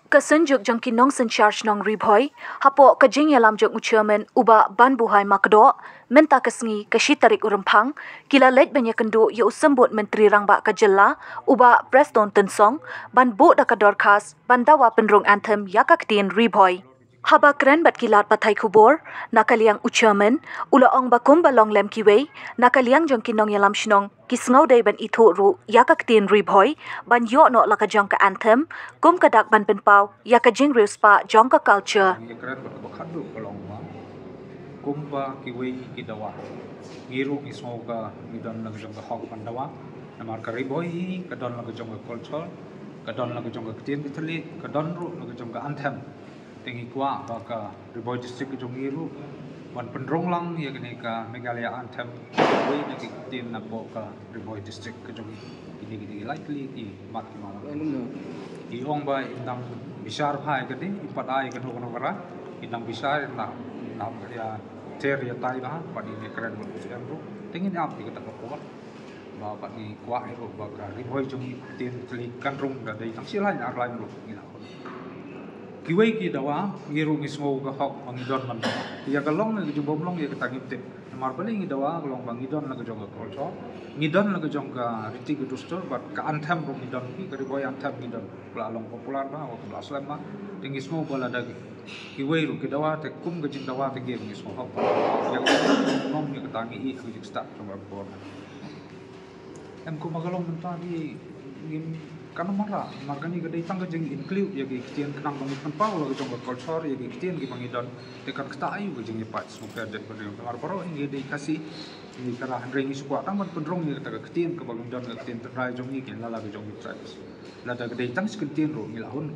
Kasenjuk jangki nong sen charge nong ribhoi, hapo kajing yalam jang uchairman uba ban buhai makdo, menta kesngi kashi tarik urempang, kila let banyak kendo ya usembut menteri rangba kajela, uba Preston Tensong, ban bo dakador khas, ban dawa penrung anthem ya kaktin ribhoi. Haba keren bat kilat patai kubur, nakaliang uchairman, ula ong bakum balong lem kiwei, nakaliang jangki nong yalam shinong, kisngau day ban itu ru ya kaktin ribhoi, ban yo no laka jong ka anthem, kum kadak ban penpau ya ka jing spa jong ka culture. Kumpa kiwi kidawa giru ismoga midon lagu jong ka hok pandawa namar ka ribhoi kadon lagu jong ka culture kadon lagu jong ka ktin kitali kadon ru lagu jong ka anthem tingi kwa baka ribhoi district jong giru wan pendrong lang ya kini ka Meghalaya anthem we na kitin na po ka ribhoi district ka jong ini likely ki mat ki ma i ong ba indang bisar phai ka di ipat ai ka no kara indang bisar na ya teria tai bah padi ni keren buat usian ru tingin ap di kata kuat ba padi kuah ru ba ka ribhoi jong tin kelikan rung da dai tang silai ar lai ru ngila kiwei ki dawa ngiru ngismo ka hok mangidon man ya kalong ni jubom long ya katangip te mar paling dawa kalong bangidon la jong ka kolso ngidon la jong ka riti ku dustor ba ka anthem ru ngidon ki ka ribhoi anthem ngidon la long popular ba wa ka aslam ba tingismo bala dagi kiwei ru kidawa te kum ke jindawa te game ngismo hok yang mong ni katangi i ku start from abor em ku magalong menta di ngim kana mara margani ke datang ke jeng include ya ke kitian kenang bang tempau la jong ka culture ya ke kitian ki bangidon te kan kta ayu ke jeng pat smoker de ber mar baro ingi de kasi ni kara handring isu kwa tang ban pendrong ni ka kitian ke bangidon ke kitian trai jong ni ke la la ke jong tribes la da ke datang skitian ro ngilahun